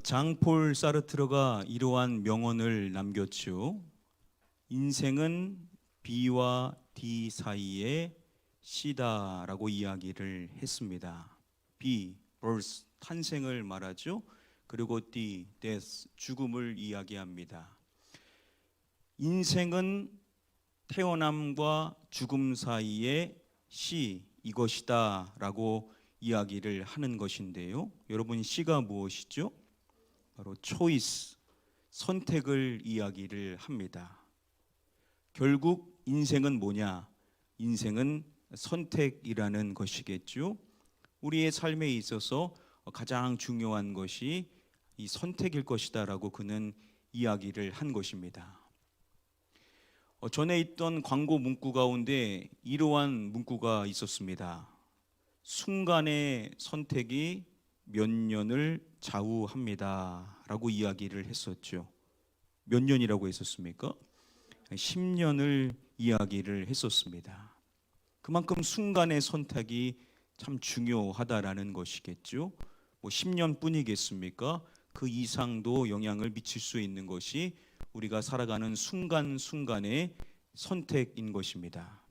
장폴 사르트르가 이러한 명언을 남겼죠. 인생은 B와 D 사이의 C다라고 이야기를 했습니다. B, birth, 탄생을 말하죠. 그리고 D, death, 죽음을 이야기합니다. 인생은 태어남과 죽음 사이의 C, 이것이다 라고 이야기를 하는 것인데요. 여러분, C가 무엇이죠? 바로 choice, 선택을 이야기를 합니다. 결국 인생은 뭐냐? 인생은 선택이라는 것이겠죠. 우리의 삶에 있어서 가장 중요한 것이 이 선택일 것이다라고 그는 이야기를 한 것입니다. 전에 있던 광고 문구 가운데 이러한 문구가 있었습니다. 순간의 선택이 몇 년을 좌우합니다 라고 이야기를 했었죠. 몇 년이라고 했었습니까? 10년을 이야기를 했었습니다. 그만큼 순간의 선택이 참 중요하다라는 것이겠죠. 10년 뿐이겠습니까? 그 이상도 영향을 미칠 수 있는 것이 우리가 살아가는 순간순간의 선택인 것입니다.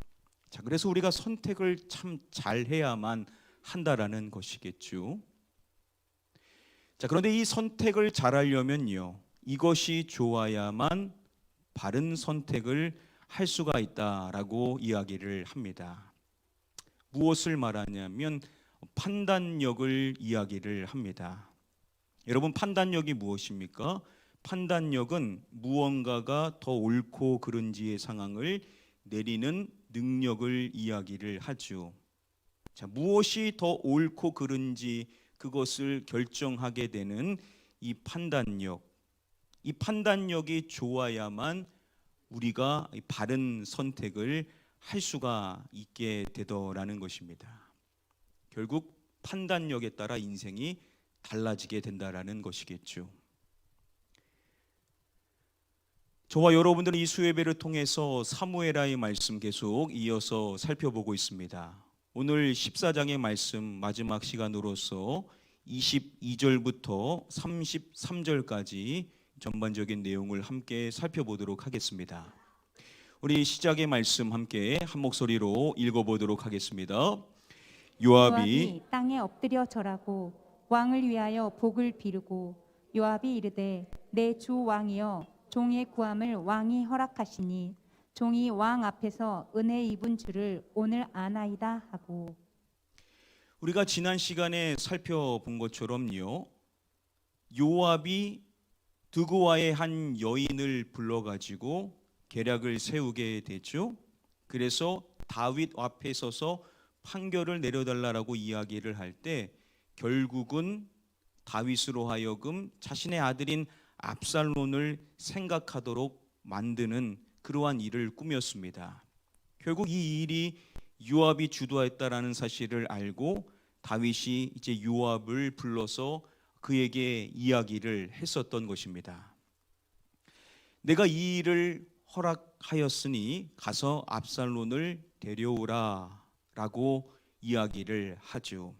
자, 그래서 우리가 선택을 참 잘해야만 한다라는 것이겠죠. 자, 그런데 이 선택을 잘하려면요, 이것이 좋아야만 바른 선택을 할 수가 있다라고 이야기를 합니다. 무엇을 말하냐면 판단력을 이야기를 합니다. 여러분, 판단력이 무엇입니까? 판단력은 무언가가 더 옳고 그른지의 상황을 내리는 능력을 이야기를 하죠. 자, 무엇이 더 옳고 그른지 그것을 결정하게 되는 이 판단력, 이 판단력이 좋아야만 우리가 바른 선택을 할 수가 있게 되더라는 것입니다. 결국 판단력에 따라 인생이 달라지게 된다라는 것이겠죠. 저와 여러분들은 이 수요예배를 통해서 사무엘하의 말씀 계속 이어서 살펴보고 있습니다. 오늘 14장의 말씀 마지막 시간으로서 22절부터 33절까지 전반적인 내용을 함께 살펴보도록 하겠습니다. 우리 시작의 말씀 함께 한 목소리로 읽어보도록 하겠습니다. 요압이 땅에 엎드려 절하고 왕을 위하여 복을 비르고 요압이 이르되 내 주 왕이여 종의 구함을 왕이 허락하시니 종이 왕 앞에서 은혜 입은 줄을 오늘 아나이다 하고. 우리가 지난 시간에 살펴본 것처럼요, 요압이 드고아의 한 여인을 불러가지고 계략을 세우게 되죠. 그래서 다윗 앞에 서서 판결을 내려달라고 이야기를 할 때 결국은 다윗으로 하여금 자신의 아들인 압살론을 생각하도록 만드는 그러한 일을 꾸몄습니다. 결국 이 일이 요압이 주도했다라는 사실을 알고 다윗이 이제 요압을 불러서 그에게 이야기를 했었던 것입니다. 내가 이 일을 허락하였으니 가서 압살론을 데려오라 라고 이야기를 하죠.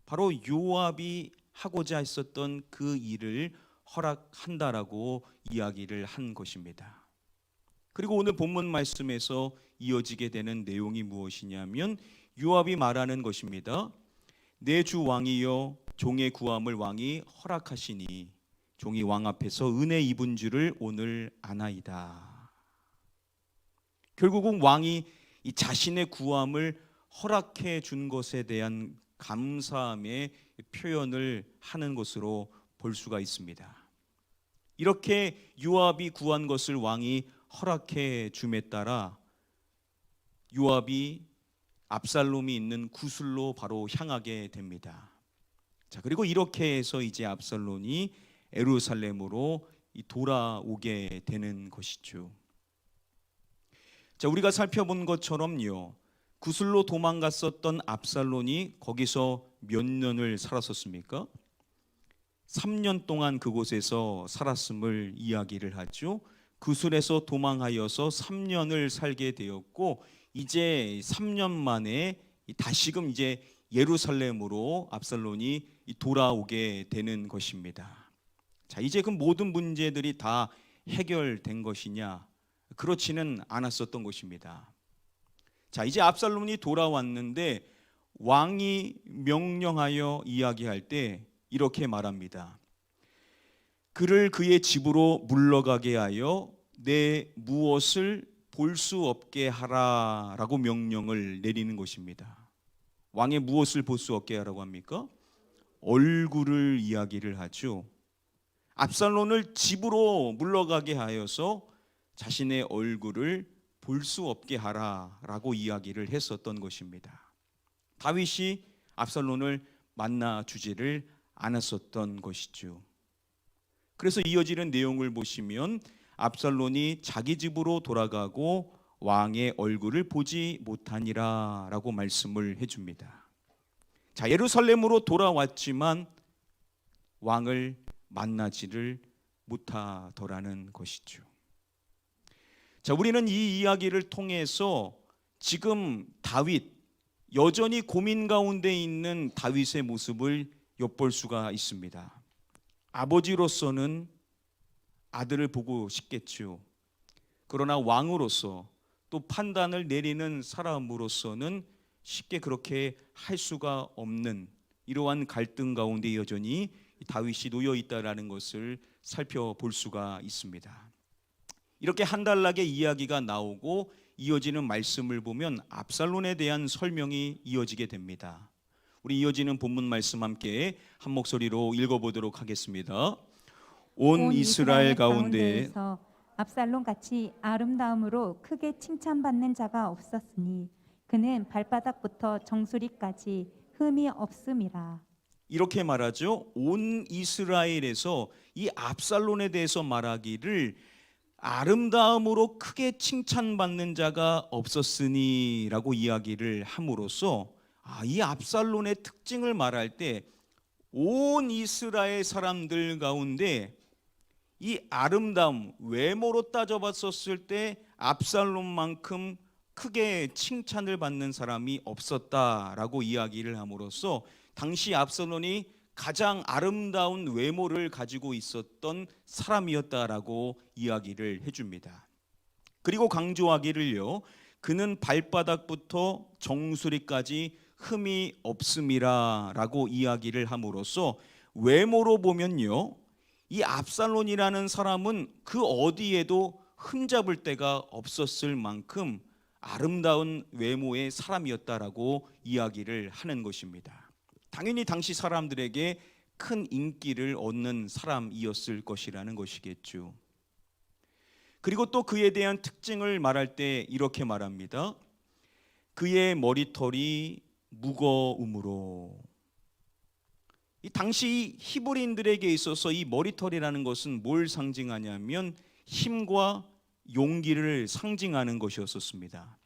바로 요압이 하고자 했었던 그 일을 허락한다라고 이야기를 한 것입니다. 그리고 오늘 본문 말씀에서 이어지게 되는 내용이 무엇이냐면 요압이 말하는 것입니다. 내 주 왕이여 종의 구함을 왕이 허락하시니 종이 왕 앞에서 은혜 입은 줄을 오늘 아나이다. 결국은 왕이 이 자신의 구함을 허락해 준 것에 대한 감사함의 표현을 하는 것으로 볼 수가 있습니다. 이렇게 요압이 구한 것을 왕이 허락해 줌에 따라 요압이 압살롬이 있는 구슬로 바로 향하게 됩니다. 자, 그리고 이렇게 해서 이제 압살롬이 예루살렘으로 돌아오게 되는 것이죠. 자, 우리가 살펴본 것처럼요, 구슬로 도망갔었던 압살롬이 거기서 몇 년을 살았었습니까? 3년 동안 그곳에서 살았음을 이야기를 하죠. 구슬에서 도망하여서 3년을 살게 되었고 이제 3년 만에 다시금 이제 예루살렘으로 압살롬이 돌아오게 되는 것입니다. 자, 이제 그 모든 문제들이 다 해결된 것이냐? 그렇지는 않았었던 것입니다. 자, 이제 압살롬이 돌아왔는데 왕이 명령하여 이야기할 때 이렇게 말합니다. 그를 그의 집으로 물러가게 하여 내 무엇을 볼 수 없게 하라라고 명령을 내리는 것입니다. 왕의 무엇을 볼 수 없게 하라고 합니까? 얼굴을 이야기를 하죠. 압살롬을 집으로 물러가게 하여서 자신의 얼굴을 볼 수 없게 하라라고 이야기를 했었던 것입니다. 다윗이 압살롬을 만나 주지를 않았었던 것이죠. 그래서 이어지는 내용을 보시면 압살롬이 자기 집으로 돌아가고 왕의 얼굴을 보지 못하니라 라고 말씀을 해줍니다. 자, 예루살렘으로 돌아왔지만 왕을 만나지를 못하더라는 것이죠. 자, 우리는 이 이야기를 통해서 지금 다윗, 여전히 고민 가운데 있는 다윗의 모습을 엿볼 수가 있습니다. 아버지로서는 아들을 보고 싶겠죠. 그러나 왕으로서 또 판단을 내리는 사람으로서는 쉽게 그렇게 할 수가 없는 이러한 갈등 가운데 여전히 다윗이 놓여 있다라는 것을 살펴볼 수가 있습니다. 이렇게 한달락의 이야기가 나오고 이어지는 말씀을 보면 압살롬에 대한 설명이 이어지게 됩니다. 우리 이어지는 본문 말씀 함께 한 목소리로 읽어보도록 하겠습니다. 온 이스라엘 가운데에서 압살롬 같이 아름다움으로 크게 칭찬받는 자가 없었으니 그는 발바닥부터 정수리까지 흠이 없음이라. 이렇게 말하죠. 온 이스라엘에서 이 압살롬에 대해서 말하기를 아름다움으로 크게 칭찬받는 자가 없었으니라고 이야기를 함으로써 이 압살롬의 특징을 말할 때 온 이스라엘 사람들 가운데 이 아름다움, 외모로 따져봤었을 때 압살롬만큼 크게 칭찬을 받는 사람이 없었다라고 이야기를 함으로써 당시 압살롬이 가장 아름다운 외모를 가지고 있었던 사람이었다라고 이야기를 해줍니다. 그리고 강조하기를요, 그는 발바닥부터 정수리까지 흠이 없음이라 라고 이야기를 함으로써 외모로 보면요, 이 압살롬이라는 사람은 그 어디에도 흠잡을 데가 없었을 만큼 아름다운 외모의 사람이었다라고 이야기를 하는 것입니다. 당연히 당시 사람들에게 큰 인기를 얻는 사람이었을 것이라는 것이겠죠. 그리고 또 그에 대한 특징을 말할 때 이렇게 말합니다. 그의 머리털이 무거움으로. 이 당시 히브리인들에게 있어서 이 머리털이라는 것은 뭘 상징하냐면 힘과 용기를 상징하는 것이었습니다.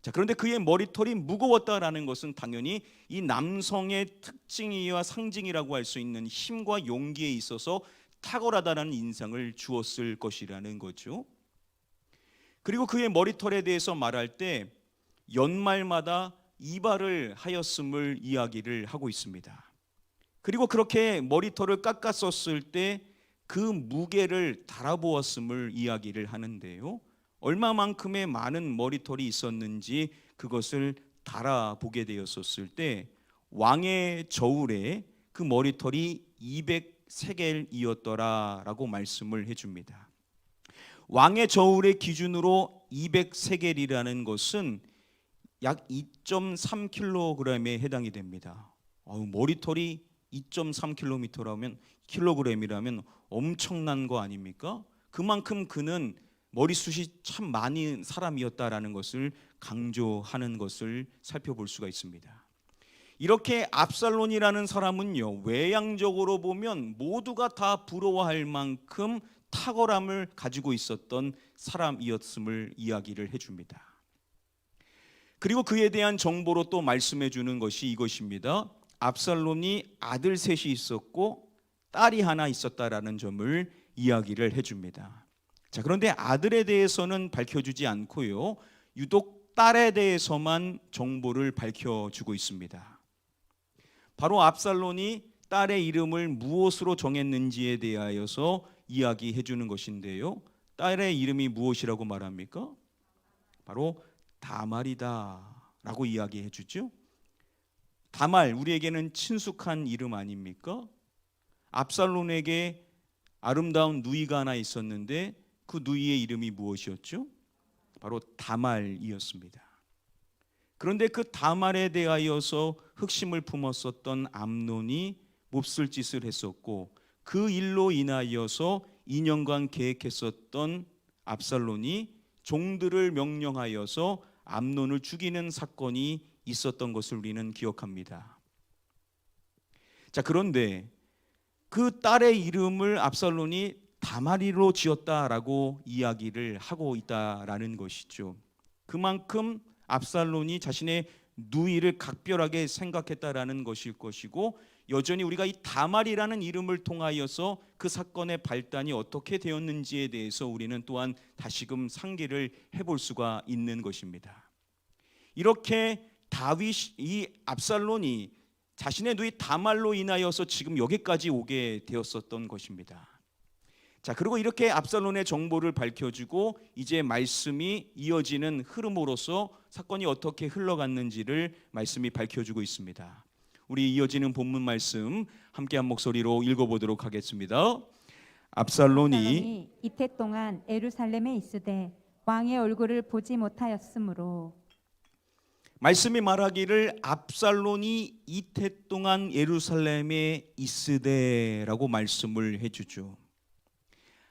자, 그런데 그의 머리털이 무거웠다라는 것은 당연히 이 남성의 특징이와 상징이라고 할 수 있는 힘과 용기에 있어서 탁월하다는 인상을 주었을 것이라는 거죠. 그리고 그의 머리털에 대해서 말할 때 연말마다 이발을 하였음을 이야기를 하고 있습니다. 그리고 그렇게 머리털을 깎았었을 때 그 무게를 달아보았음을 이야기를 하는데요, 얼마만큼의 많은 머리털이 있었는지 그것을 달아보게 되었었을 때 왕의 저울에 그 머리털이 200세겔이었더라라고 말씀을 해줍니다. 왕의 저울의 기준으로 200세겔이라는 것은 약 2.3kg에 해당이 됩니다. 머리털이 2.3kg이라면 엄청난 거 아닙니까? 그만큼 그는 머리숱이 참 많은 사람이었다라는 것을 강조하는 것을 살펴볼 수가 있습니다. 이렇게 압살롬이라는 사람은요, 외향적으로 보면 모두가 다 부러워할 만큼 탁월함을 가지고 있었던 사람이었음을 이야기를 해줍니다. 그리고 그에 대한 정보로 또 말씀해 주는 것이 이것입니다. 압살롬이 아들 셋이 있었고 딸이 하나 있었다라는 점을 이야기를 해줍니다. 자, 그런데 아들에 대해서는 밝혀주지 않고요, 유독 딸에 대해서만 정보를 밝혀주고 있습니다. 바로 압살롬이 딸의 이름을 무엇으로 정했는지에 대하여서 이야기해 주는 것인데요. 딸의 이름이 무엇이라고 말합니까? 바로 다말이다라고 이야기해 주죠. 다말, 우리에게는 친숙한 이름 아닙니까? 압살롬에게 아름다운 누이가 하나 있었는데 그 누이의 이름이 무엇이었죠? 바로 다말이었습니다. 그런데 그 다말에 대하여서 흑심을 품었었던 암논이 몹쓸 짓을 했었고, 그 일로 인하여서 2년간 계획했었던 압살롬이 종들을 명령하여서 암논을 죽이는 사건이 있었던 것을 우리는 기억합니다. 자, 그런데 그 딸의 이름을 압살롬이 다말이로 지었다라고 이야기를 하고 있다라는 것이죠. 그만큼 압살롬이 자신의 누이를 각별하게 생각했다라는 것일 것이고, 여전히 우리가 이 다말이라는 이름을 통하여서 그 사건의 발단이 어떻게 되었는지에 대해서 우리는 또한 다시금 상기를 해볼 수가 있는 것입니다. 이렇게 이 압살롬이 자신의 누이 다말로 인하여서 지금 여기까지 오게 되었었던 것입니다. 자, 그리고 이렇게 압살롬의 정보를 밝혀주고 이제 말씀이 이어지는 흐름으로서 사건이 어떻게 흘러갔는지를 말씀이 밝혀주고 있습니다. 우리 이어지는 본문 말씀 함께 한 목소리로 읽어보도록 하겠습니다. 압살롬이 이태 동안 예루살렘에 있으되 왕의 얼굴을 보지 못하였으므로. 말씀이 말하기를 압살롬이 이태 동안 예루살렘에 있으되라고 말씀을 해주죠.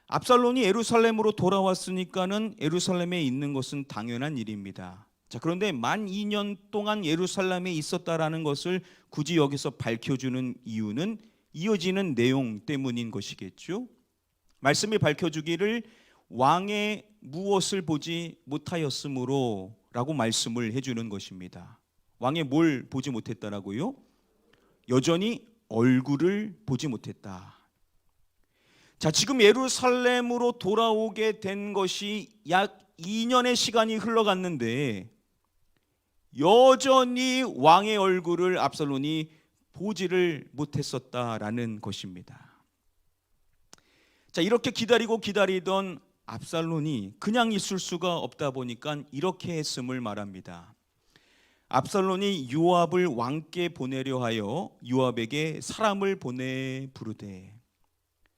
압살롬이 예루살렘으로 돌아왔으니까는 예루살렘에 있는 것은 당연한 일입니다. 자, 그런데 만 2년 동안 예루살렘에 있었다라는 것을 굳이 여기서 밝혀주는 이유는 이어지는 내용 때문인 것이겠죠. 말씀이 밝혀주기를 왕의 무엇을 보지 못하였으므로 라고 말씀을 해주는 것입니다. 왕의 뭘 보지 못했다라고요? 여전히 얼굴을 보지 못했다. 자, 지금 예루살렘으로 돌아오게 된 것이 약 2년의 시간이 흘러갔는데 여전히 왕의 얼굴을 압살롬이 보지를 못했었다라는 것입니다. 자, 이렇게 기다리던 압살롬이 그냥 있을 수가 없다 보니까 이렇게 했음을 말합니다. 압살롬이 요압을 왕께 보내려 하여 요압에게 사람을 보내 부르되,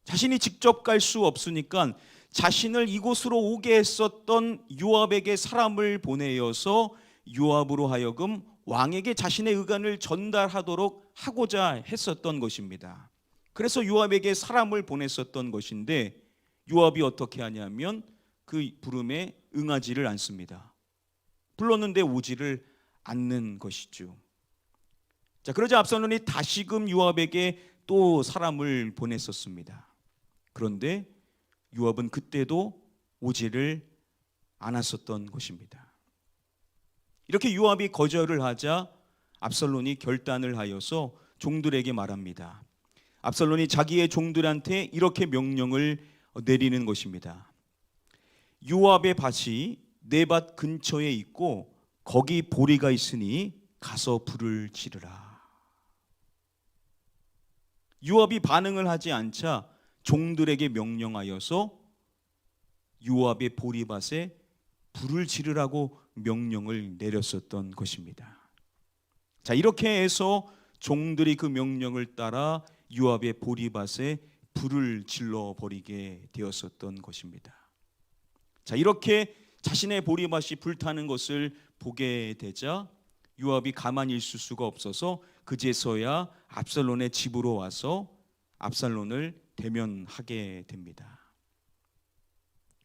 자신이 직접 갈 수 없으니까 자신을 이곳으로 오게 했었던 요압에게 사람을 보내어서 요압으로 하여금 왕에게 자신의 의견을 전달하도록 하고자 했었던 것입니다. 그래서 요압에게 사람을 보냈었던 것인데 요압이 어떻게 하냐면 그 부름에 응하지를 않습니다. 불렀는데 오지를 않는 것이죠. 자, 그러자 압살롬이 다시금 요압에게 또 사람을 보냈었습니다. 그런데 요압은 그때도 오지를 않았었던 것입니다. 이렇게 요압이 거절을 하자 압살롬이 결단을 하여서 종들에게 말합니다. 압살롬이 자기의 종들한테 이렇게 명령을 내리는 것입니다. 요압의 밭이 내 밭 근처에 있고 거기 보리가 있으니 가서 불을 지르라. 요압이 반응을 하지 않자 종들에게 명령하여서 요압의 보리밭에 불을 지르라고 명령을 내렸었던 것입니다. 자, 이렇게 해서 종들이 그 명령을 따라 요압의 보리밭에 불을 질러 버리게 되었었던 것입니다. 자, 이렇게 자신의 보리밭이 불타는 것을 보게 되자 요압이 가만히 있을 수가 없어서 그제서야 압살롬의 집으로 와서 압살롬을 대면하게 됩니다.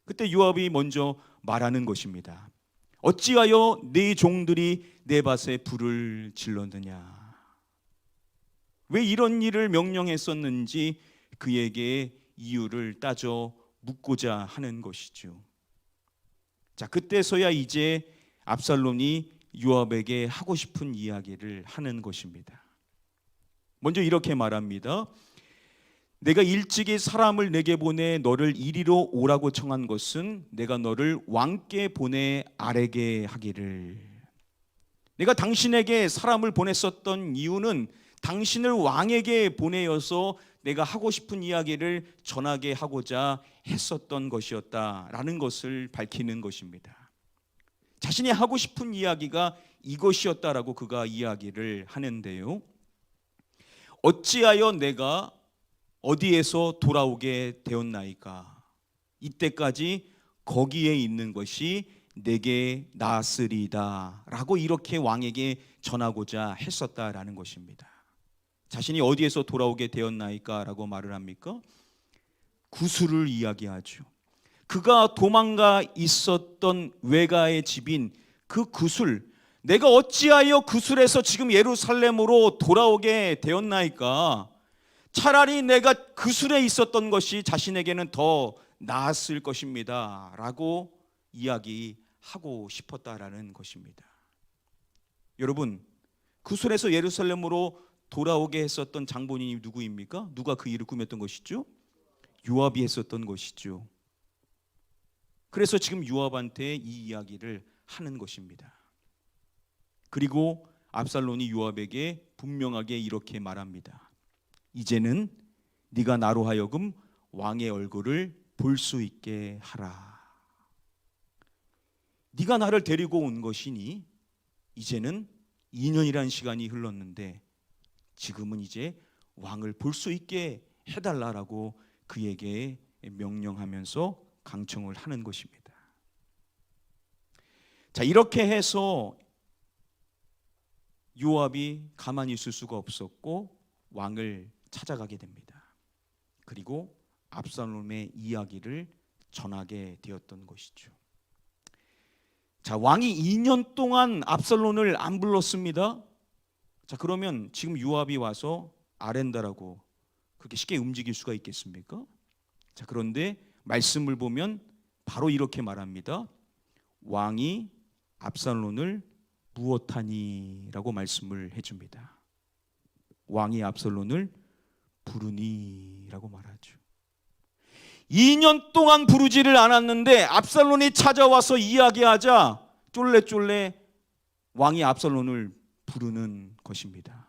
그때 요압이 먼저 말하는 것입니다. 어찌하여 네 종들이 내 밭에 불을 질렀느냐? 왜 이런 일을 명령했었는지 그에게 이유를 따져 묻고자 하는 것이죠. 자, 그때서야 이제 압살롬이 요압에게 하고 싶은 이야기를 하는 것입니다. 먼저 이렇게 말합니다. 내가 일찍이 사람을 내게 보내 너를 이리로 오라고 청한 것은 내가 너를 왕께 보내 아뢰게 하기를. 내가 당신에게 사람을 보냈었던 이유는 당신을 왕에게 보내어서 내가 하고 싶은 이야기를 전하게 하고자 했었던 것이었다라는 것을 밝히는 것입니다. 자신이 하고 싶은 이야기가 이것이었다라고 그가 이야기를 하는데요. 어찌하여 내가 어디에서 돌아오게 되었나이까? 이때까지 거기에 있는 것이 내게 나았으리다 라고 이렇게 왕에게 전하고자 했었다라는 것입니다. 자신이 어디에서 돌아오게 되었나이까 라고 말을 합니까? 구술을 이야기하죠. 그가 도망가 있었던 외가의 집인 그 구술, 내가 어찌하여 구술에서 지금 예루살렘으로 돌아오게 되었나이까? 차라리 내가 구술에 있었던 것이 자신에게는 더 나았을 것입니다 라고 이야기하고 싶었다라는 것입니다. 여러분, 구술에서 예루살렘으로 돌아오게 했었던 장본인이 누구입니까? 누가 그 일을 꾸몄던 것이죠? 요압이 했었던 것이죠. 그래서 지금 요압한테 이 이야기를 하는 것입니다. 그리고 압살롬이 요압에게 분명하게 이렇게 말합니다. 이제는 네가 나로 하여금 왕의 얼굴을 볼 수 있게 하라. 네가 나를 데리고 온 것이니 이제는 2년이라는 시간이 흘렀는데 지금은 이제 왕을 볼 수 있게 해달라라고 그에게 명령하면서 강청을 하는 것입니다. 자, 이렇게 해서 요압이 가만히 있을 수가 없었고 왕을 찾아가게 됩니다. 그리고 압살롬의 이야기를 전하게 되었던 것이죠. 자, 왕이 2년 동안 압살롬을 안 불렀습니다. 자, 그러면 지금 요압이 와서 아렌다라고 그렇게 쉽게 움직일 수가 있겠습니까? 자, 그런데 말씀을 보면 바로 이렇게 말합니다. 왕이 압살롬을 무엇하니라고 말씀을 해줍니다. 왕이 압살롬을 부르니라고 말하죠. 2년 동안 부르지를 않았는데 압살롬이 찾아와서 이야기하자 쫄래쫄래 왕이 압살롬을 부르는 것입니다.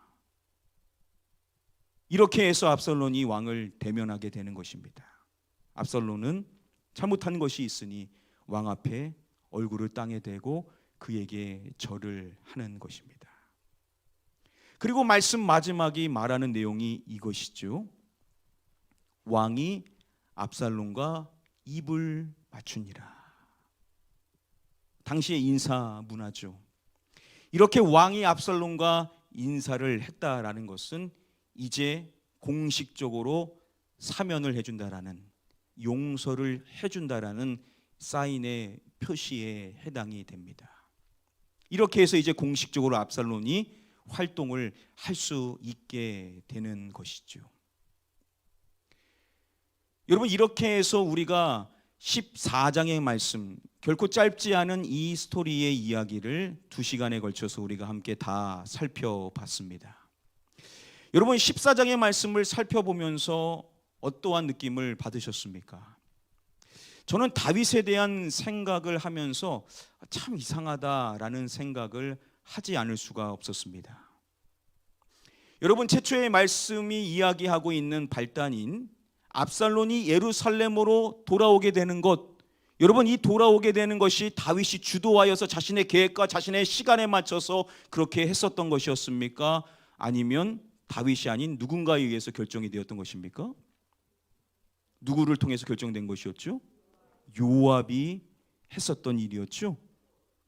이렇게 해서 압살롬이 왕을 대면하게 되는 것입니다. 압살롬은 잘못한 것이 있으니 왕 앞에 얼굴을 땅에 대고 그에게 절을 하는 것입니다. 그리고 말씀 마지막이 말하는 내용이 이것이죠. 왕이 압살롬과 입을 맞추니라. 당시의 인사 문화죠. 이렇게 왕이 압살롬과 인사를 했다라는 것은 이제 공식적으로 사면을 해준다라는, 용서를 해준다라는 사인의 표시에 해당이 됩니다. 이렇게 해서 이제 공식적으로 압살롬이 활동을 할 수 있게 되는 것이죠. 여러분, 이렇게 해서 우리가 14장의 말씀, 결코 짧지 않은 이 스토리의 이야기를 2시간에 걸쳐서 우리가 함께 다 살펴봤습니다. 여러분, 14장의 말씀을 살펴보면서 어떠한 느낌을 받으셨습니까? 저는 다윗에 대한 생각을 하면서 참 이상하다라는 생각을 하지 않을 수가 없었습니다. 여러분, 최초의 말씀이 이야기하고 있는 발단인 압살롬이 예루살렘으로 돌아오게 되는 것, 여러분, 이 돌아오게 되는 것이 다윗이 주도하여서 자신의 계획과 자신의 시간에 맞춰서 그렇게 했었던 것이었습니까? 아니면 다윗이 아닌 누군가에 의해서 결정이 되었던 것입니까? 누구를 통해서 결정된 것이었죠? 요압이 했었던 일이었죠.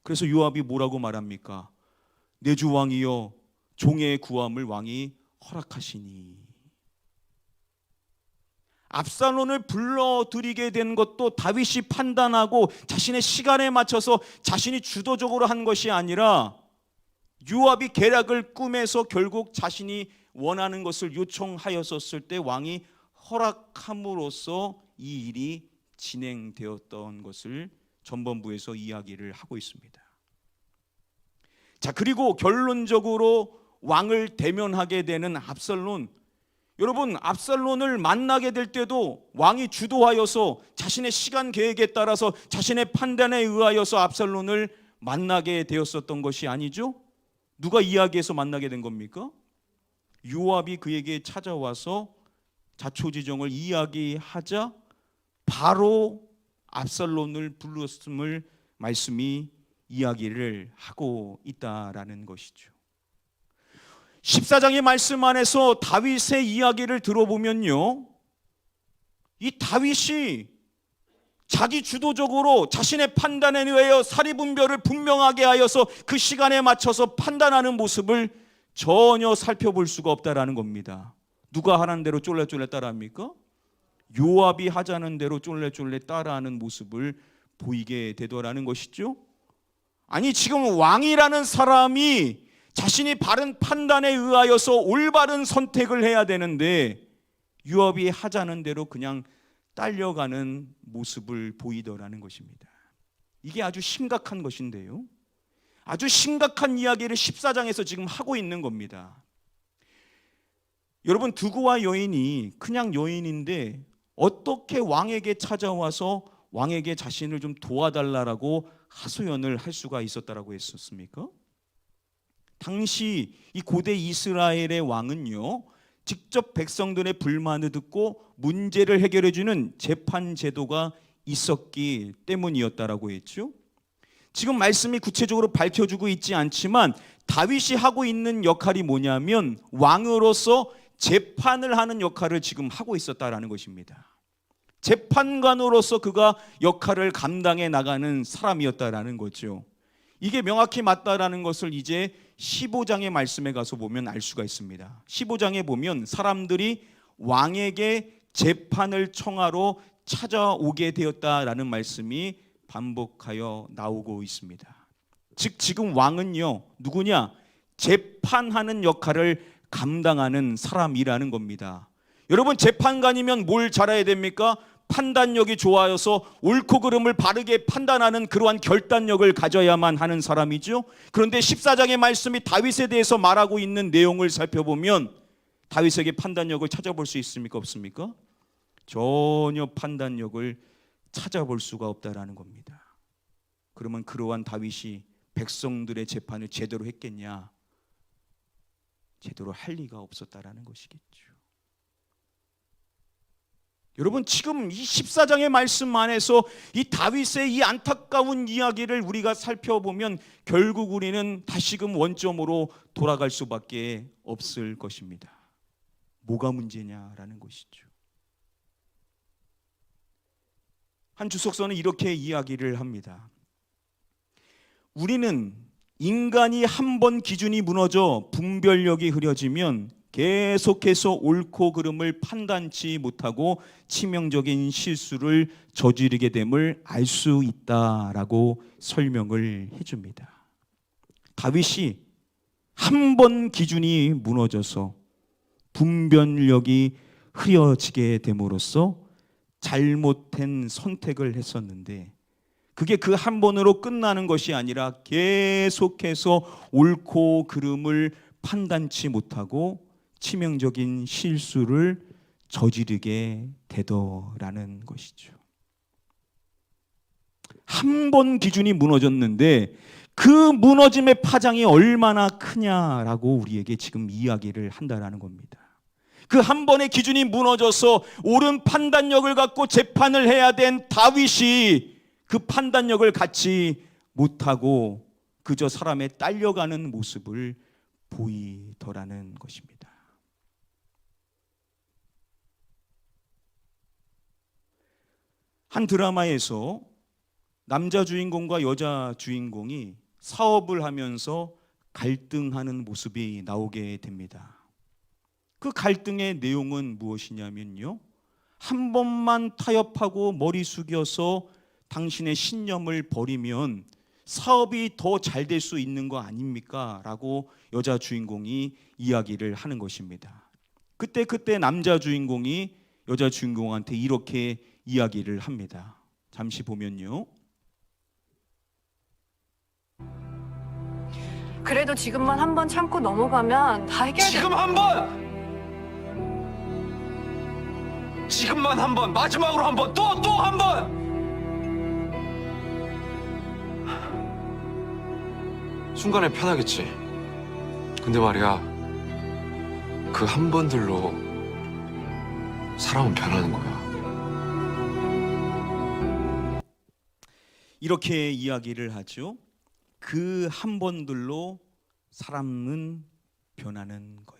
그래서 요압이 뭐라고 말합니까? 내 주 왕이여, 종의 구함을 왕이 허락하시니. 압살롬을 불러들이게 된 것도 다윗이 판단하고 자신의 시간에 맞춰서 자신이 주도적으로 한 것이 아니라 요압이 계략을 꾸며서 결국 자신이 원하는 것을 요청하였었을 때 왕이 허락함으로써 이 일이 진행되었던 것을 전반부에서 이야기를 하고 있습니다. 자, 그리고 결론적으로 왕을 대면하게 되는 압살롬, 여러분, 압살롬을 만나게 될 때도 왕이 주도하여서 자신의 시간 계획에 따라서 자신의 판단에 의하여서 압살롬을 만나게 되었었던 것이 아니죠? 누가 이야기해서 만나게 된 겁니까? 요압이 그에게 찾아와서 자초지종을 이야기하자 바로 압살롬을 불렀음을 말씀이 이야기를 하고 있다라는 것이죠. 14장의 말씀 안에서 다윗의 이야기를 들어보면요, 이 다윗이 자기 주도적으로 자신의 판단에 의하여 사리분별을 분명하게 하여서 그 시간에 맞춰서 판단하는 모습을 전혀 살펴볼 수가 없다라는 겁니다. 누가 하라는 대로 쫄래쫄래 따라합니까? 요압이 하자는 대로 쫄래쫄래 따라하는 모습을 보이게 되더라는 것이죠. 아니, 지금 왕이라는 사람이 자신이 바른 판단에 의하여서 올바른 선택을 해야 되는데 요압이 하자는 대로 그냥 딸려가는 모습을 보이더라는 것입니다. 이게 아주 심각한 것인데요, 아주 심각한 이야기를 14장에서 지금 하고 있는 겁니다. 여러분, 두고와 여인이 그냥 여인인데 어떻게 왕에게 찾아와서 왕에게 자신을 좀 도와달라고 하소연을 할 수가 있었다라고 했었습니까? 당시 이 고대 이스라엘의 왕은요, 직접 백성들의 불만을 듣고 문제를 해결해 주는 재판 제도가 있었기 때문이었다라고 했죠. 지금 말씀이 구체적으로 밝혀주고 있지 않지만 다윗이 하고 있는 역할이 뭐냐면 왕으로서 재판을 하는 역할을 지금 하고 있었다라는 것입니다. 재판관으로서 그가 역할을 감당해 나가는 사람이었다라는 거죠. 이게 명확히 맞다라는 것을 이제 15장의 말씀에 가서 보면 알 수가 있습니다. 15장에 보면 사람들이 왕에게 재판을 청하러 찾아오게 되었다라는 말씀이 반복하여 나오고 있습니다. 즉 지금 왕은요, 누구냐? 재판하는 역할을 감당하는 사람이라는 겁니다. 여러분, 재판관이면 뭘 잘해야 됩니까? 판단력이 좋아져서 옳고 그름을 바르게 판단하는 그러한 결단력을 가져야만 하는 사람이죠. 그런데 14장의 말씀이 다윗에 대해서 말하고 있는 내용을 살펴보면 다윗에게 판단력을 찾아볼 수 있습니까? 없습니까? 전혀 판단력을 찾아볼 수가 없다라는 겁니다. 그러면 그러한 다윗이 백성들의 재판을 제대로 했겠냐? 제대로 할 리가 없었다라는 것이겠죠. 여러분, 지금 이 14장의 말씀 안에서 이 다윗의 이 안타까운 이야기를 우리가 살펴보면 결국 우리는 다시금 원점으로 돌아갈 수밖에 없을 것입니다. 뭐가 문제냐라는 것이죠. 한 주석서는 이렇게 이야기를 합니다. 우리는 인간이 한 번 기준이 무너져 분별력이 흐려지면 계속해서 옳고 그름을 판단치 못하고 치명적인 실수를 저지르게 됨을 알 수 있다라고 설명을 해줍니다. 다윗이 한 번 기준이 무너져서 분별력이 흐려지게 됨으로써 잘못된 선택을 했었는데 그게 그 한 번으로 끝나는 것이 아니라 계속해서 옳고 그름을 판단치 못하고 치명적인 실수를 저지르게 되더라는 것이죠. 한 번 기준이 무너졌는데 그 무너짐의 파장이 얼마나 크냐라고 우리에게 지금 이야기를 한다라는 겁니다. 그 한 번의 기준이 무너져서 옳은 판단력을 갖고 재판을 해야 된 다윗이 그 판단력을 갖지 못하고 그저 사람에 딸려가는 모습을 보이더라는 것입니다. 한 드라마에서 남자 주인공과 여자 주인공이 사업을 하면서 갈등하는 모습이 나오게 됩니다. 그 갈등의 내용은 무엇이냐면요, 한 번만 타협하고 머리 숙여서 당신의 신념을 버리면 사업이 더 잘 될 수 있는 거 아닙니까? 라고 여자 주인공이 이야기를 하는 것입니다. 그때 남자 주인공이 여자 주인공한테 이렇게 이야기를 합니다. 잠시 보면요. 그래도 지금만 한 번 참고 넘어가면 다 해결돼. 지금 한 번! 지금만 한 번, 마지막으로 한 번, 또 한 번! 순간에 편하겠지. 근데 말이야, 그 한 번들로 사람은 변하는 거야. 이렇게 이야기를 하죠. 그 한 번들로 사람은 변하는 거야.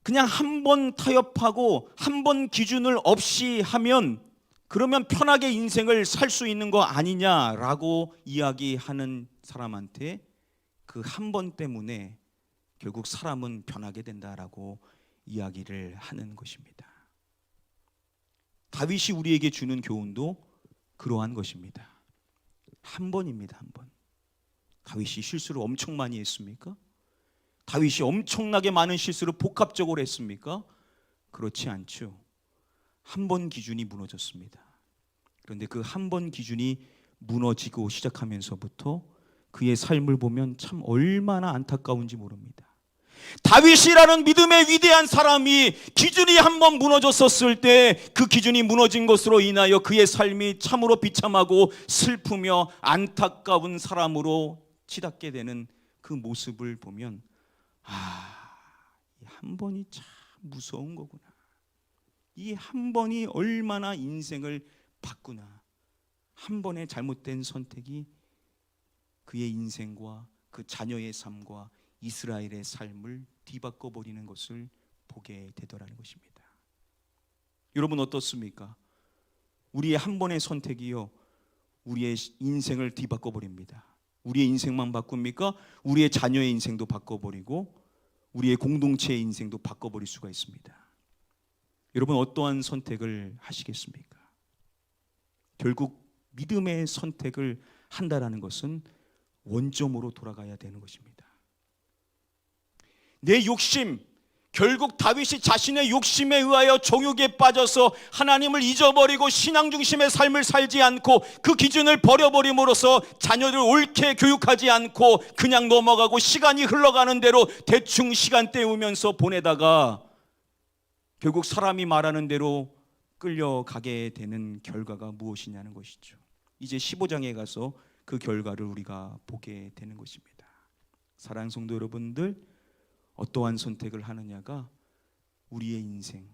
그냥 한 번 타협하고 한 번 기준을 없이 하면 그러면 편하게 인생을 살 수 있는 거 아니냐라고 이야기하는 사람한테 그 한 번 때문에 결국 사람은 변하게 된다라고 이야기를 하는 것입니다. 다윗이 우리에게 주는 교훈도 그러한 것입니다. 한 번입니다. 한 번. 다윗이 실수를 엄청 많이 했습니까? 다윗이 엄청나게 많은 실수를 복합적으로 했습니까? 그렇지 않죠. 한 번 기준이 무너졌습니다. 그런데 그 한 번 기준이 무너지고 시작하면서부터 그의 삶을 보면 참 얼마나 안타까운지 모릅니다. 다윗이라는 믿음의 위대한 사람이 기준이 한번 무너졌었을 때 그 기준이 무너진 것으로 인하여 그의 삶이 참으로 비참하고 슬프며 안타까운 사람으로 치닫게 되는 그 모습을 보면 이 한 번이 참 무서운 거구나. 이 한 번이 얼마나 인생을 바꾸나. 한 번의 잘못된 선택이 그의 인생과 그 자녀의 삶과 이스라엘의 삶을 뒤바꿔 버리는 것을 보게 되더라는 것입니다. 여러분 어떻습니까? 우리의 한 번의 선택이요 우리의 인생을 뒤바꿔 버립니다. 우리의 인생만 바꿉니까? 우리의 자녀의 인생도 바꿔버리고 우리의 공동체의 인생도 바꿔버릴 수가 있습니다. 여러분 어떠한 선택을 하시겠습니까? 결국 믿음의 선택을 한다라는 것은 원점으로 돌아가야 되는 것입니다. 내 욕심, 결국 다윗이 자신의 욕심에 의하여 정욕에 빠져서 하나님을 잊어버리고 신앙 중심의 삶을 살지 않고 그 기준을 버려버림으로써 자녀를 옳게 교육하지 않고 그냥 넘어가고 시간이 흘러가는 대로 대충 시간 때우면서 보내다가 결국 사람이 말하는 대로 끌려가게 되는 결과가 무엇이냐는 것이죠. 이제 15장에 가서 그 결과를 우리가 보게 되는 것입니다. 사랑하는 성도 여러분들, 어떠한 선택을 하느냐가 우리의 인생,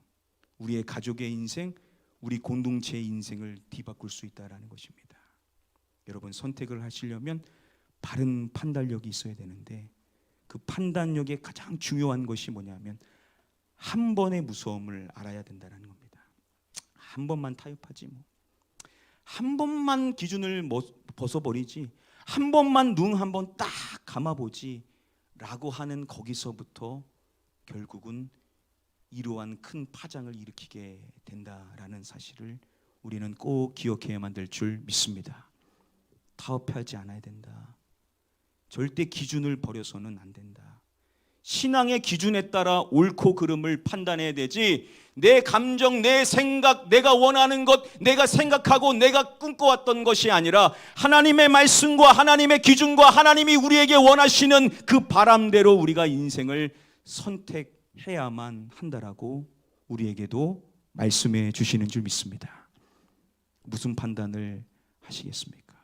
우리의 가족의 인생, 우리 공동체의 인생을 뒤바꿀 수 있다는 것입니다. 여러분 선택을 하시려면 바른 판단력이 있어야 되는데 그 판단력의 가장 중요한 것이 뭐냐면 한 번의 무서움을 알아야 된다는 겁니다. 한 번만 타협하지 뭐. 한 번만 기준을 벗어버리지. 한 번만 눈 한 번 딱 감아보지. 라고 하는 거기서부터 결국은 이러한 큰 파장을 일으키게 된다라는 사실을 우리는 꼭 기억해야만 될 줄 믿습니다. 타협하지 않아야 된다. 절대 기준을 버려서는 안 된다. 신앙의 기준에 따라 옳고 그름을 판단해야 되지 내 감정, 내 생각, 내가 원하는 것, 내가 생각하고 내가 꿈꿔왔던 것이 아니라 하나님의 말씀과 하나님의 기준과 하나님이 우리에게 원하시는 그 바람대로 우리가 인생을 선택해야만 한다라고 우리에게도 말씀해 주시는 줄 믿습니다. 무슨 판단을 하시겠습니까?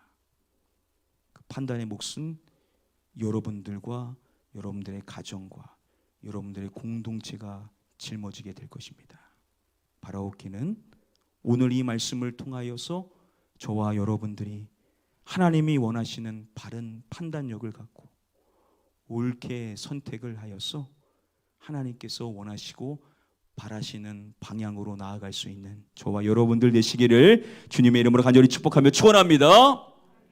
그 판단의 몫은 여러분들과 여러분들의 가정과 여러분들의 공동체가 짊어지게 될 것입니다. 바라옵기는 오늘 이 말씀을 통하여서 저와 여러분들이 하나님이 원하시는 바른 판단력을 갖고 옳게 선택을 하여서 하나님께서 원하시고 바라시는 방향으로 나아갈 수 있는 저와 여러분들 되시기를 주님의 이름으로 간절히 축복하며 축원합니다.